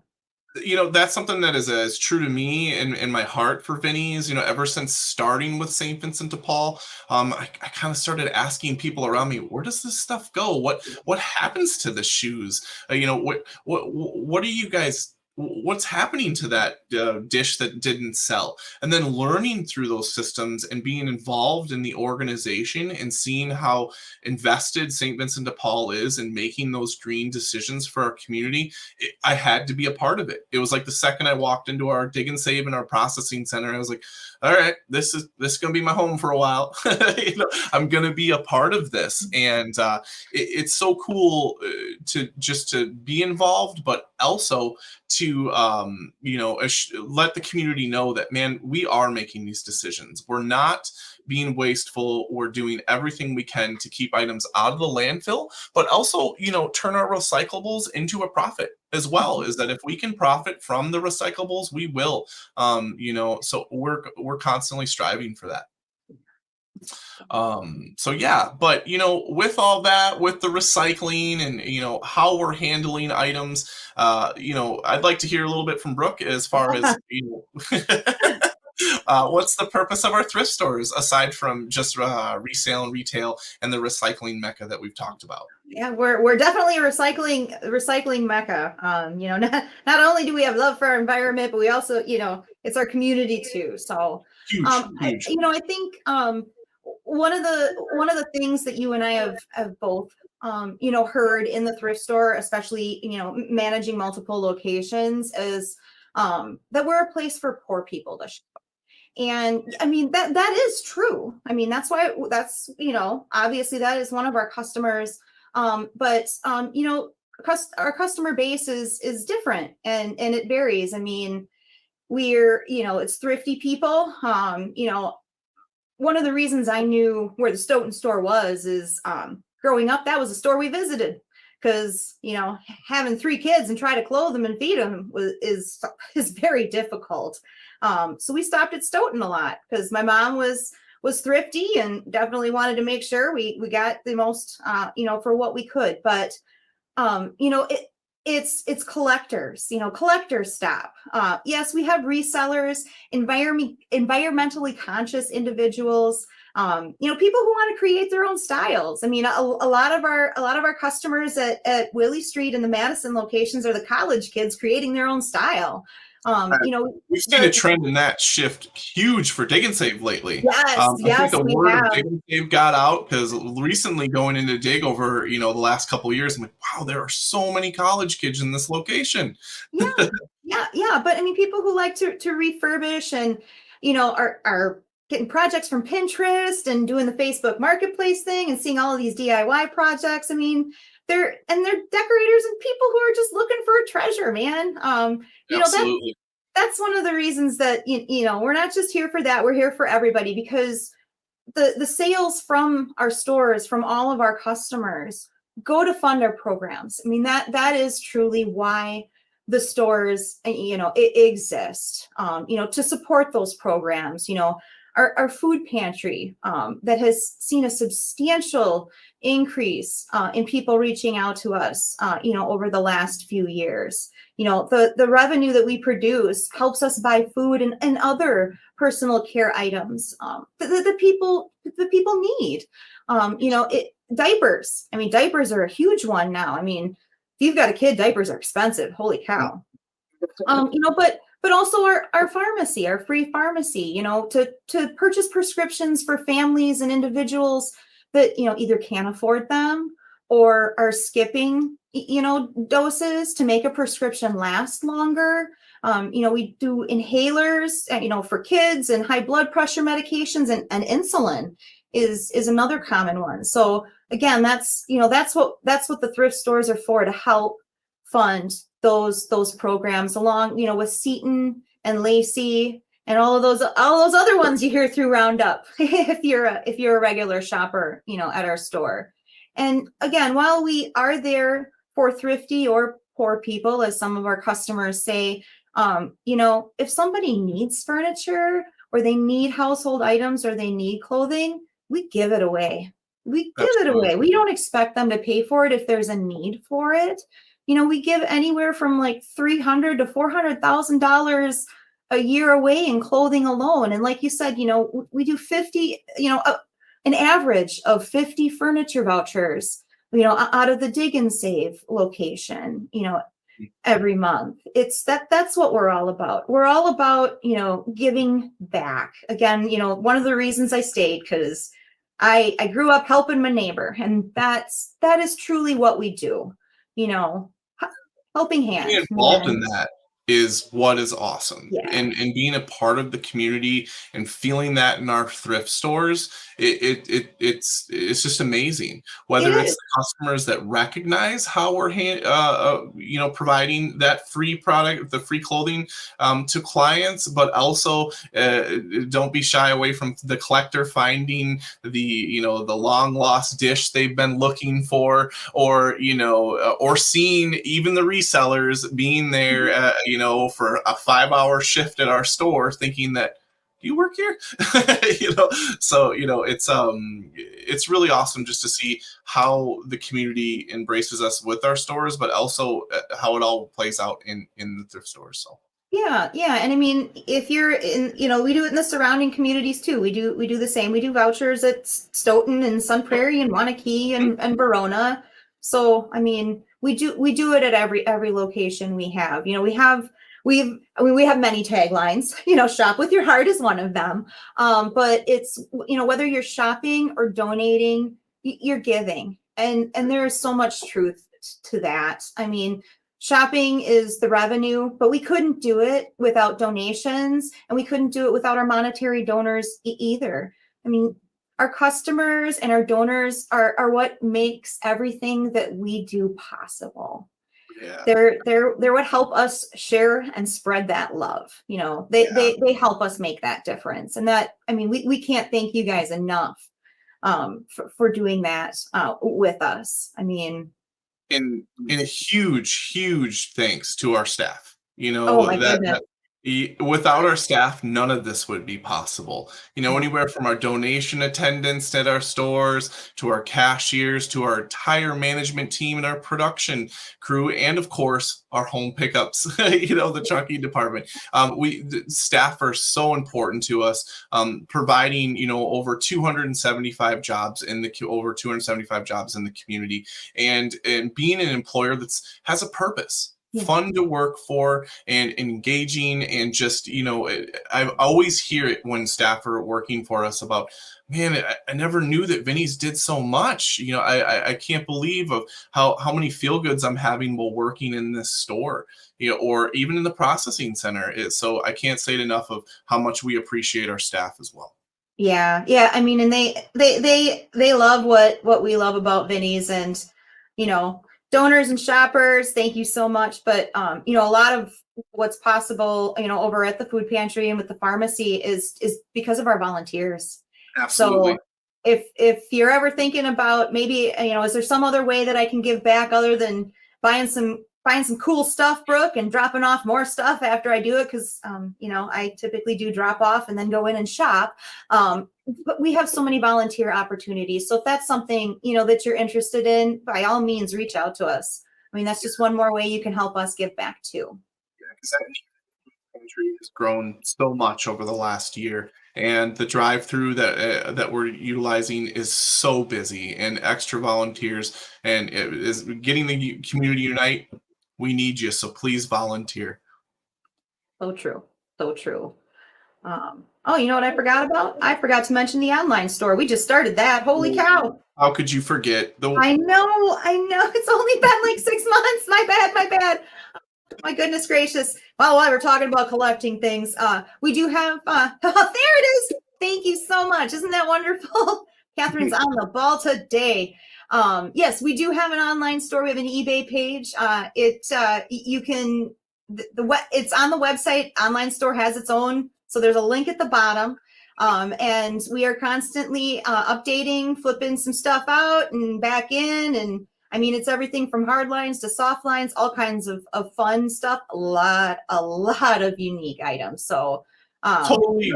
[SPEAKER 2] That's something that is true to me and my heart for Vinny's. Ever since starting with St. Vincent de Paul, I kind of started asking people around me, where does this stuff go? What happens to the shoes? What are you guys? What's happening to that dish that didn't sell? And then learning through those systems and being involved in the organization and seeing how invested St. Vincent de Paul is in making those green decisions for our community, I had to be a part of it. It was like the second I walked into our dig and save and our processing center, I was like, all right, this is going to be my home for a while. I'm going to be a part of this. And it's so cool to be involved, but also to let the community know that, man, we are making these decisions. We're not being wasteful. We're doing everything we can to keep items out of the landfill, but also turn our recyclables into a profit as well. Is that if we can profit from the recyclables, we will. So we're constantly striving for that. So yeah, but with all that, with the recycling and how we're handling items, I'd like to hear a little bit from Brooke as far as what's the purpose of our thrift stores aside from just resale and retail and the recycling mecca that we've talked about.
[SPEAKER 1] Yeah, we're definitely a recycling mecca. Not only do we have love for our environment, but we also it's our community too. So
[SPEAKER 2] Huge.
[SPEAKER 1] I think one of the things that you and I have both heard in the thrift store, especially managing multiple locations, is that we're a place for poor people to shop. And I mean that is true. I mean that's obviously that is one of our customers. But our customer base is different and it varies. I mean, it's thrifty people. One of the reasons I knew where the Stoughton store was is growing up, that was a store we visited because, having 3 kids and try to clothe them and feed them is very difficult. So we stopped at Stoughton a lot because my mom was thrifty and definitely wanted to make sure we got the most, for what we could. But, it's collectors, collectors stop. Yes, we have resellers, environmentally conscious individuals, people who want to create their own styles. I mean, a lot of our customers at Willie Street and the Madison locations are the college kids creating their own style. You know,
[SPEAKER 2] We've seen a
[SPEAKER 1] the
[SPEAKER 2] trend in that shift huge for Dig and Save lately.
[SPEAKER 1] yes,
[SPEAKER 2] I think
[SPEAKER 1] yes,
[SPEAKER 2] the
[SPEAKER 1] we
[SPEAKER 2] word of
[SPEAKER 1] have.
[SPEAKER 2] Dig and Save got out because recently going into Dig over, the last couple of years, I'm like, wow, there are so many college kids in this location.
[SPEAKER 1] Yeah, yeah. But I mean, people who like to refurbish and are getting projects from Pinterest and doing the Facebook Marketplace thing and seeing all of these DIY projects. I mean, they're decorators and people who are just looking for a treasure, man.
[SPEAKER 2] Absolutely.
[SPEAKER 1] That's one of the reasons that we're not just here for that. We're here for everybody because the sales from our stores, from all of our customers, go to fund our programs. I mean, that is truly why the stores exist, to support those programs. Our food pantry, that has seen a substantial increase in people reaching out to us over the last few years. The revenue that we produce helps us buy food and other personal care items that the people need. Diapers. I mean, diapers are a huge one now. I mean, if you've got a kid, diapers are expensive. Holy cow. But also our pharmacy, our free pharmacy, to purchase prescriptions for families and individuals that either can't afford them or are skipping doses to make a prescription last longer. We do inhalers, for kids, and high blood pressure medications, and insulin is another common one. So again, that's what the thrift stores are for, to help fund those programs, along with Seton and Lacey and all those other ones you hear through Roundup if you're a regular shopper at our store. And again, while we are there for thrifty or poor people, as some of our customers say, if somebody needs furniture or they need household items or they need clothing, we give it away.
[SPEAKER 2] Absolutely.
[SPEAKER 1] We don't expect them to pay for it if there's a need for it. We give anywhere from like $300,000 to $400,000 a year away in clothing alone. And like you said, we do 50, an average of 50 furniture vouchers, out of the Dig and Save location, every month. That's what we're all about. We're all about, giving back. Again, one of the reasons I stayed, because I grew up helping my neighbor, and that is truly what we do, helping hand.
[SPEAKER 2] Being involved in that is what is awesome.
[SPEAKER 1] Yeah.
[SPEAKER 2] And being a part of the community and feeling that in our thrift stores, it's just amazing. Whether it's the customers that recognize how we're providing that free product, the free clothing to clients, but also don't be shy away from the collector finding the long lost dish they've been looking for, or seeing even the resellers being there for a 5-hour shift at our store, thinking that, do you work here? So it's really awesome just to see how the community embraces us with our stores, but also how it all plays out in the thrift stores. So
[SPEAKER 1] yeah, and I mean, if you're in, we do it in the surrounding communities too. We do the same. We do vouchers at Stoughton and Sun Prairie and Wanakee and Verona. So I mean, we do it at every location we have. We have many taglines. Shop with your heart is one of them. But it's whether you're shopping or donating, you're giving, and there is so much truth to that. I mean, shopping is the revenue, but we couldn't do it without donations, and we couldn't do it without our monetary donors either. I mean, our customers and our donors are what makes everything that we do possible.
[SPEAKER 2] yeah.
[SPEAKER 1] They're what help us share and spread that love. They help us make that difference. And that, I mean, we can't thank you guys enough for doing that with us. I mean,
[SPEAKER 2] and a huge thanks to our staff.
[SPEAKER 1] Oh my goodness.
[SPEAKER 2] Without our staff, none of this would be possible. Anywhere from our donation attendants at our stores, to our cashiers, to our entire management team and our production crew, and of course our home pickups, the trucking department. The staff are so important to us, providing over 275 jobs in the community, and being an employer has a purpose.
[SPEAKER 1] Yeah.
[SPEAKER 2] fun to work for and engaging, and just, I always hear it when staff are working for us about, man, I never knew that Vinny's did so much. I can't believe of how many feel goods I'm having while working in this store, or even in the processing center. So I can't say it enough of how much we appreciate our staff as well.
[SPEAKER 1] Yeah, yeah. I mean, and they love what we love about Vinny's, and you know, donors and shoppers, thank you so much. But a lot of what's possible, over at the food pantry and with the pharmacy is because of our volunteers.
[SPEAKER 2] Absolutely.
[SPEAKER 1] So if you're ever thinking about maybe, is there some other way that I can give back other than buying some cool stuff, Brooke, and dropping off more stuff after I do it, because I typically do drop off and then go in and shop. But we have so many volunteer opportunities. So if that's something that you're interested in, by all means, reach out to us. I mean, that's just one more way you can help us give back too.
[SPEAKER 2] Yeah, because that country has grown so much over the last year, and the drive-through that we're utilizing is so busy, and extra volunteers, and it is getting the community unite. We need you, so please volunteer.
[SPEAKER 1] So true. So true. Oh, you know what I forgot about? I forgot to mention the online store. We just started that. Holy cow.
[SPEAKER 2] How could you forget?
[SPEAKER 1] I know. It's only been like 6 months. My bad. My goodness gracious. Well, while we're talking about collecting things, we do have, there it is. Thank you so much. Isn't that wonderful? Catherine's on the ball today. Yes, we do have an online store. We have an eBay page. You can, it's on the website. Online store has its own. So there's a link at the bottom. And we are constantly updating, flipping some stuff out and back in. And I mean, it's everything from hard lines to soft lines, all kinds of fun stuff, a lot of unique items. So
[SPEAKER 2] totally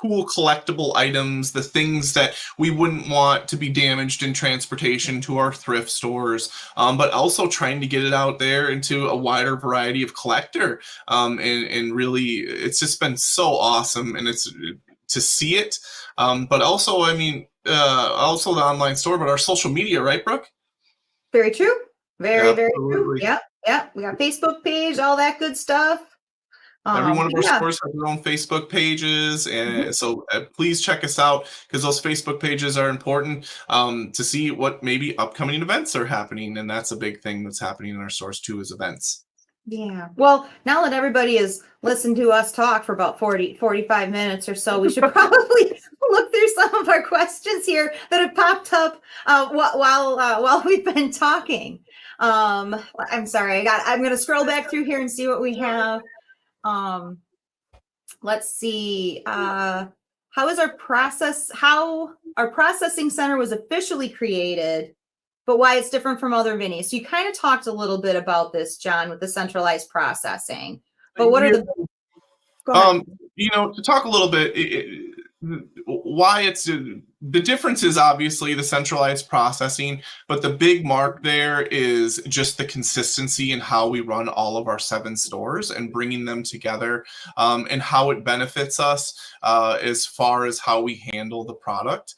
[SPEAKER 2] cool collectible items, the things that we wouldn't want to be damaged in transportation to our thrift stores, but also trying to get it out there into a wider variety of collector. And really, it's just been so awesome, and it's to see it. But also, I mean, also the online store, but our social media, right, Brooke?
[SPEAKER 1] Very true. Very true.
[SPEAKER 2] Absolutely.
[SPEAKER 1] Yeah. We got Facebook page, all that good stuff.
[SPEAKER 2] Every one of our stores have their own Facebook pages, and so please check us out, because those Facebook pages are important to see what maybe upcoming events are happening, and that's a big thing that's happening in our stores too, is events.
[SPEAKER 1] Yeah. Well, now that everybody has listened to us talk for about 45 minutes or so, we should probably look through some of our questions here that have popped up while we've been talking. I'm sorry. I'm going to scroll back through here and see what we have. Let's see. How our processing center was officially created, but why it's different from other Vinnies. So you kind of talked a little bit about this, John, with the centralized processing. But what are the? Go ahead.
[SPEAKER 2] To talk a little bit, why it's the difference is obviously the centralized processing, but the big mark there is just the consistency in how we run all of our 7 stores and bringing them together, and how it benefits us as far as how we handle the product.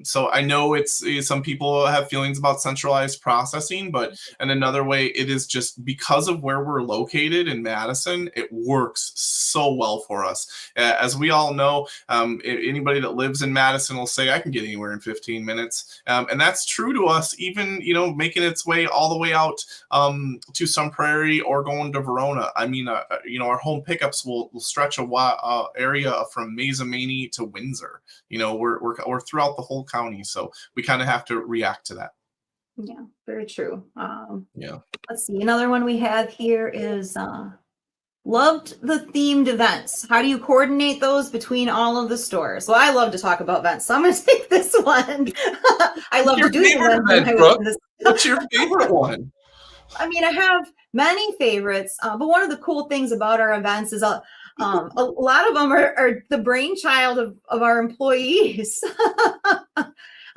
[SPEAKER 2] So I know it's some people have feelings about centralized processing, but in another way, it is just because of where we're located in Madison, it works so well for us. As we all know, anybody that lives in Madison will say, I can get anywhere in 15 minutes. And that's true to us, even, making its way all the way out to Sun Prairie or going to Verona. I mean, our home pickups will stretch a area from Mazamani to Windsor. We're throughout the whole county, so we kind of have to react to that.
[SPEAKER 1] Yeah, very true.
[SPEAKER 2] Yeah.
[SPEAKER 1] Let's see. Another one we have here is loved the themed events. How do you coordinate those between all of the stores? Well, I love to talk about events, so I'm going to take this one. I love to do the event.
[SPEAKER 2] What's your favorite one?
[SPEAKER 1] I mean, I have many favorites, but one of the cool things about our events is a lot of them are the brainchild of our employees.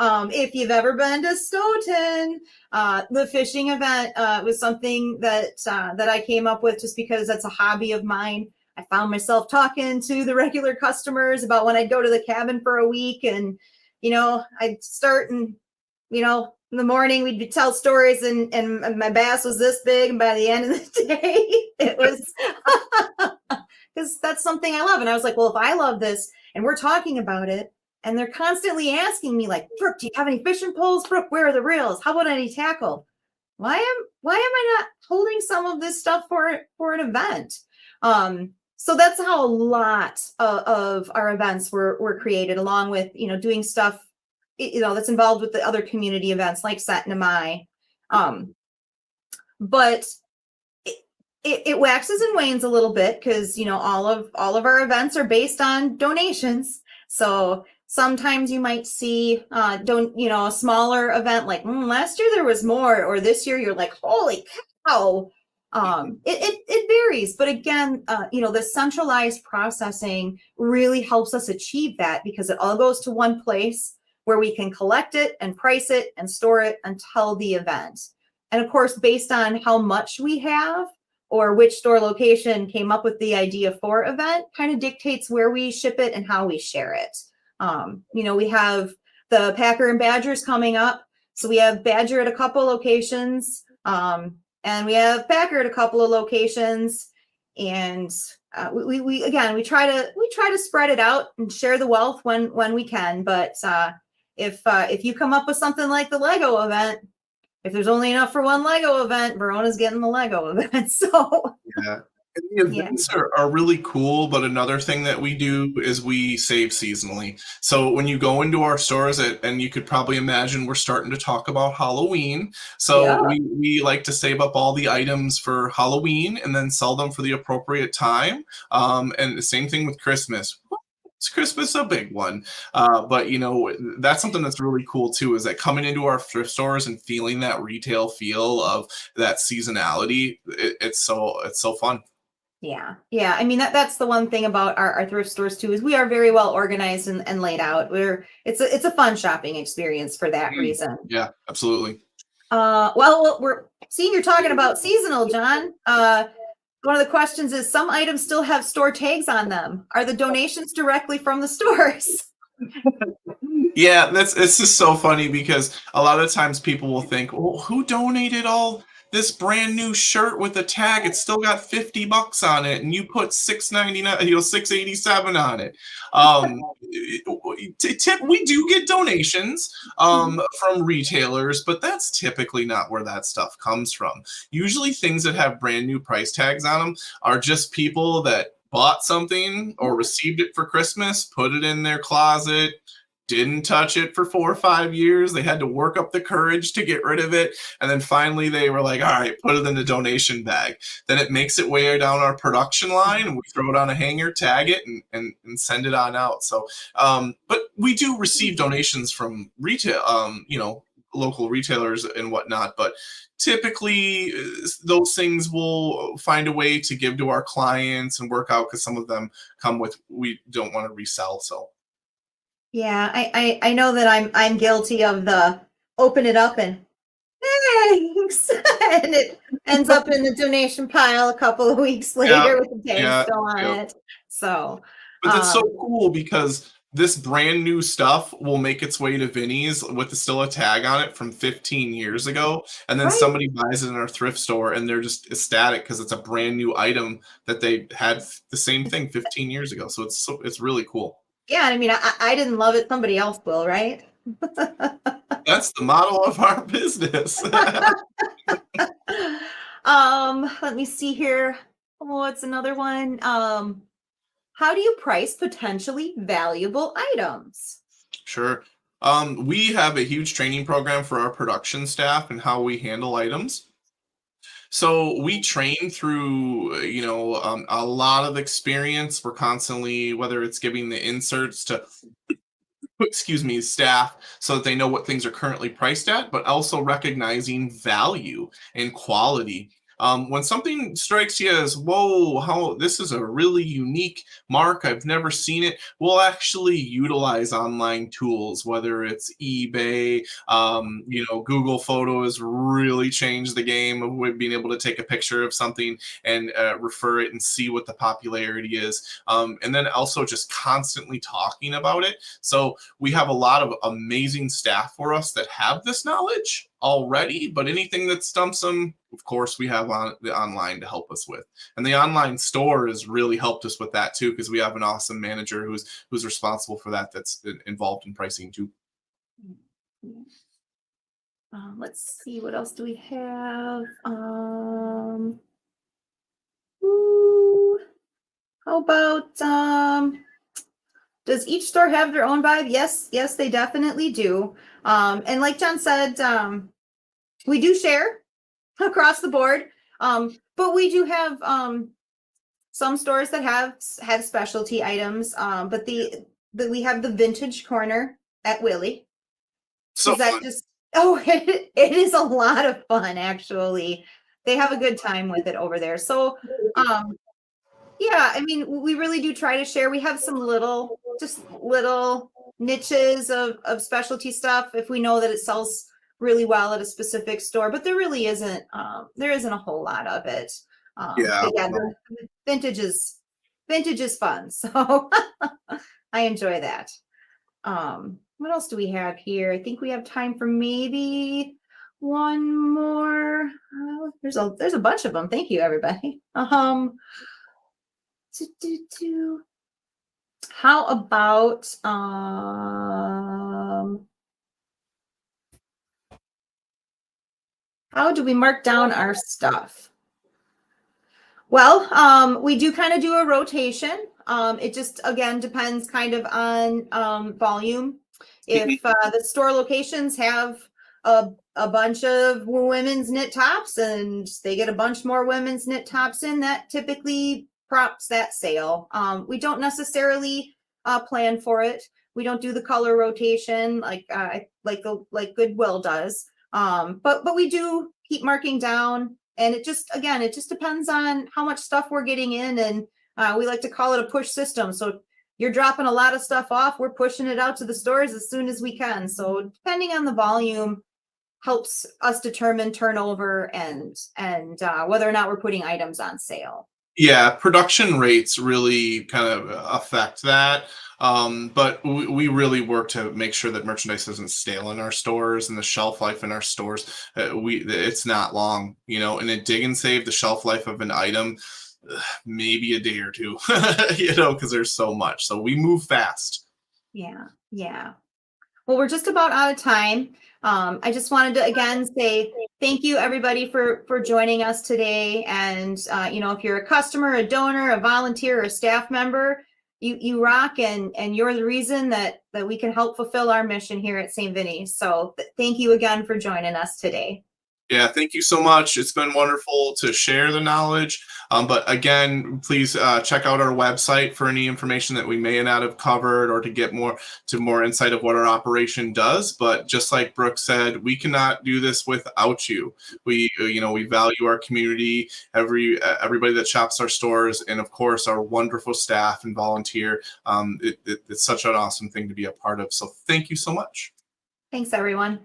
[SPEAKER 1] If you've ever been to Stoughton, the fishing event was something that I came up with just because that's a hobby of mine. I found myself talking to the regular customers about when I'd go to the cabin for a week, and I'd start and in the morning we'd tell stories and my bass was this big, and by the end of the day it was because that's something I love. And I was like, well, if I love this and we're talking about it and they're constantly asking me like, Brooke, do you have any fishing poles? Brooke, where are the reels? How about any tackle? Why am I not holding some of this stuff for an event? So that's how a lot of our events were created, along with, doing stuff, that's involved with the other community events like Set and Mai. But it waxes and wanes a little bit because, all of our events are based on donations. So sometimes you might see a smaller event like last year there was more, or this year you're like, holy cow. It varies, but again, the centralized processing really helps us achieve that because it all goes to one place where we can collect it and price it and store it until the event. And of course, based on how much we have or which store location came up with the idea for event, kind of dictates where we ship it and how we share it. We have the Packer and Badgers coming up. So we have Badger at a couple locations, and we have Packer at a couple of locations. And we try to spread it out and share the wealth when we can. But if you come up with something like the Lego event, if there's only enough for one Lego event, Verona's getting the Lego event. So
[SPEAKER 2] yeah. And the events are really cool, but another thing that we do is we save seasonally. So when you go into our stores, and you could probably imagine we're starting to talk about Halloween. So we like to save up all the items for Halloween and then sell them for the appropriate time. And the same thing with Christmas. It's Christmas a big one, but that's something that's really cool too. Is that coming into our thrift stores and feeling that retail feel of that seasonality? It's so fun.
[SPEAKER 1] Yeah. I mean, that's the one thing about our thrift stores too, is we are very well organized and laid out. It's a fun shopping experience for that reason.
[SPEAKER 2] Yeah, absolutely.
[SPEAKER 1] Well, we're seeing you're talking about seasonal, John. One of the questions is, some items still have store tags on them. Are the donations directly from the stores?
[SPEAKER 2] Yeah, it's just so funny because a lot of times people will think, well, who donated all this brand new shirt with a tag? It's still got $50 on it, and you put $6.99, $6.87 on it. We do get donations from retailers, but that's typically not where that stuff comes from. Usually things that have brand new price tags on them are just people that bought something or received it for Christmas, put it in their closet, didn't touch it for 4 or 5 years. They had to work up the courage to get rid of it. And then finally they were like, all right, put it in the donation bag. Then it makes its way down our production line, and we throw it on a hanger, tag it, and send it on out. So, but we do receive donations from retail, local retailers and whatnot. But typically those things will find a way to give to our clients and work out, because some of them come with, we don't want to resell. So.
[SPEAKER 1] Yeah, I know that I'm guilty of the open it up and thanks, and it ends up in the donation pile a couple of weeks later with the tag still on it. So,
[SPEAKER 2] but that's so cool, because this brand new stuff will make its way to Vinny's with still a tag on it from 15 years ago, and then somebody buys it in our thrift store and they're just ecstatic because it's a brand new item that they had the same thing 15 years ago. So it's really cool.
[SPEAKER 1] Yeah, I mean, I didn't love it. Somebody else will, right?
[SPEAKER 2] That's the model of our business.
[SPEAKER 1] Let me see here. What's another one? How do you price potentially valuable items?
[SPEAKER 2] Sure. We have a huge training program for our production staff and how we handle items. So we train through, a lot of experience. We're constantly, whether it's giving the inserts to, staff, so that they know what things are currently priced at, but also recognizing value and quality. When something strikes you as, whoa, how this is a really unique mark, I've never seen it, we'll actually utilize online tools, whether it's eBay, Google Photo has really changed the game of being able to take a picture of something and refer it and see what the popularity is. And then also just constantly talking about it. So we have a lot of amazing staff for us that have this knowledge already, but anything that stumps them, of course, we have the online to help us with. And the online store has really helped us with that too, because we have an awesome manager who's responsible for that, that's involved in pricing too.
[SPEAKER 1] Let's see, what else do we have? Ooh, how about does each store have their own vibe? Yes, they definitely do. And like John said, we do share across the board. But we do have some stores that have specialty items. But we have the vintage corner at Willie.
[SPEAKER 2] So
[SPEAKER 1] that just it is a lot of fun, actually. They have a good time with it over there. So yeah, I mean, we really do try to share. We have some little niches of specialty stuff if we know that it sells really well at a specific store, but there really isn't a whole lot of it.
[SPEAKER 2] Yeah.
[SPEAKER 1] But yeah, vintage is fun. So I enjoy that. What else do we have here? I think we have time for maybe one more. There's a bunch of them. Thank you, everybody. How about how do we mark down our stuff? Well, we do kind of do a rotation. It just again depends kind of on volume. If the store locations have a bunch of women's knit tops and they get a bunch more women's knit tops in, that typically prompts that sale. We don't necessarily plan for it. We don't do the color rotation like Goodwill does. But we do keep marking down, and it just depends on how much stuff we're getting in, and we like to call it a push system. So you're dropping a lot of stuff off, we're pushing it out to the stores as soon as we can. So depending on the volume helps us determine turnover and whether or not we're putting items on sale.
[SPEAKER 2] Yeah, production rates really kind of affect that. But we really work to make sure that merchandise isn't stale in our stores, and the shelf life in our stores, it's not long, and a dig and save, the shelf life of an item, maybe a day or two, because there's so much. So we move fast.
[SPEAKER 1] Yeah. Well, we're just about out of time. I just wanted to again say thank you everybody for joining us today. And if you're a customer, a donor, a volunteer, or a staff member, you rock, and you're the reason that we can help fulfill our mission here at St. Vinny. So thank you again for joining us today.
[SPEAKER 2] Yeah, thank you so much. It's been wonderful to share the knowledge. But again, please check out our website for any information that we may not have covered, or to get more insight of what our operation does. But just like Brooke said, we cannot do this without you. We value our community, everybody that shops our stores, and of course our wonderful staff and volunteer. It's such an awesome thing to be a part of. So thank you so much.
[SPEAKER 1] Thanks, everyone.